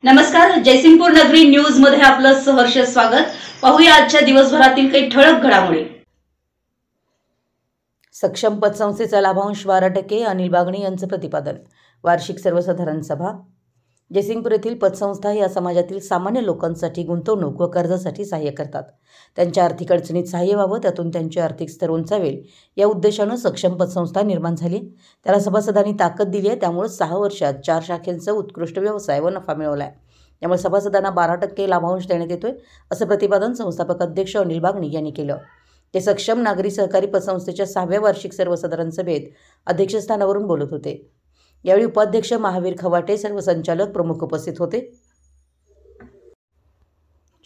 नमस्कार, जयसिंगपूर नगरी न्यूज मध्ये आपलं सहर्ष स्वागत। पाहूया आजच्या दिवसभरातील काही ठळक घडामोडी। सक्षम पतसंस्थेचा लाभांश 12%, अनिल बागणे यांचं प्रतिपादन। वार्षिक सर्वसाधारण सभा। जयसिंगपूर येथील पतसंस्था या समाजातील सामान्य लोकांसाठी गुंतवणूक व कर्जासाठी सहाय्य करतात। त्यांच्या आर्थिक अडचणीत सहाय्य व्हावं, त्यातून त्यांचे आर्थिक स्तर उंचावेल या उद्देशानं सक्षम पतसंस्था निर्माण झाली। त्याला सभासदांनी ताकद दिली आहे। त्यामुळे 6 वर्षात 4 शाखेंचा उत्कृष्ट व्यवसाय व नफा मिळवला आहे। त्यामुळे सभासदांना 12% लाभांश देण्यात येतोय, असं प्रतिपादन संस्थापक अध्यक्ष अनिल बागणे यांनी केलं। ते सक्षम नागरी सहकारी पतसंस्थेच्या 6व्या वार्षिक सर्वसाधारण सभेत अध्यक्षस्थानावरून बोलत होते। यावेळी उपाध्यक्ष महावीर खवाटे, सर्व संचालक प्रमुख उपस्थित होते।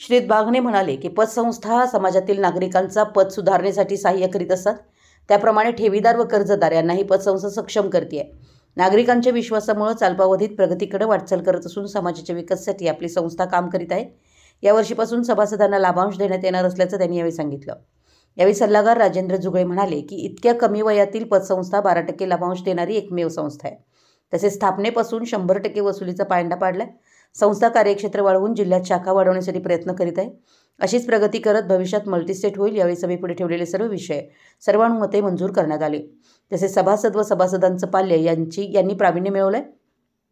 श्री बागणे म्हणाले की पतसंस्था समाजातील नागरिकांचा पत सुधारण्यासाठी सहाय्य करीत असतात। त्याप्रमाणे ठेवीदार व कर्जदार यांनाही पतसंस्था सक्षम करते आहे। नागरिकांच्या विश्वासामुळे अल्पावधीत प्रगतीकडे वाटचाल करत असून समाजाच्या विकासासाठी आपली संस्था काम करीत आहे। यावर्षीपासून सभासदांना लाभांश देण्यात येणार असल्याचं त्यांनी यावेळी सांगितलं। यावेळी सल्लागार राजेंद्र जुगळे म्हणाले की इतक्या कमी वयातील पतसंस्था 12% लाभांश देणारी एकमेव संस्था आहे। तसेच स्थापनेपासून 100% वसुलीचा पायंडा पाडलाय। संस्था कार्यक्षेत्र वाढवून जिल्ह्यात शाखा वाढवण्यासाठी प्रयत्न करीत आहे। अशीच प्रगती करत भविष्यात मल्टीस्टेट होईल। यावेळी सभेपुढे ठेवलेले सर्व विषय सर्वानुमते मंजूर करण्यात आले। तसेच सभासद व सभासदांचं पाल्य यांनी प्रावीण्य मिळवलंय,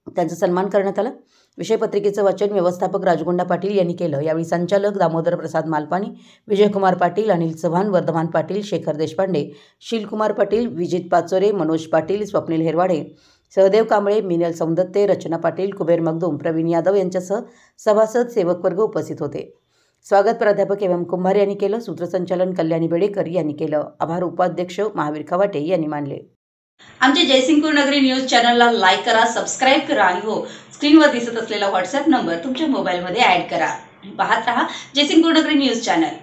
त्यांचा सन्मान करण्यात आला। विषयपत्रिकेचं वाचन व्यवस्थापक राजगोंडा पाटील यांनी केलं। यावेळी संचालक दामोदर प्रसाद मालपानी, विजयकुमार पाटील, अनिल चव्हाण, वर्धमान पाटील, शेखर देशपांडे, शीलकुमार पाटील, विजित पाचोरे, मनोज पाटील, स्वप्नील हेरवाडे, सहदेव कांबळे, मिनल सौंदत्ते, रचना पाटील, कुबेर मगदूम, प्रवीण यादव यांच्यासह सभासद सेवक वर्ग उपस्थित होते। स्वागत प्राध्यापक एम कुंभार यांनी केलं। सूत्रसंचालन कल्याणी बेडेकर यांनी केलं। आभार उपाध्यक्ष महावीर खवाटे यांनी मानले। आमच्या जयसिंगपूर नगरी न्यूज चॅनलला लाईक करा, सबस्क्राइब करा आणि हो, स्क्रीनवर दिसत असलेला व्हॉट्सअप नंबर तुमच्या मोबाईलमध्ये ॲड करा। पाहत रहा जयसिंगपूर नगरी न्यूज चॅनल।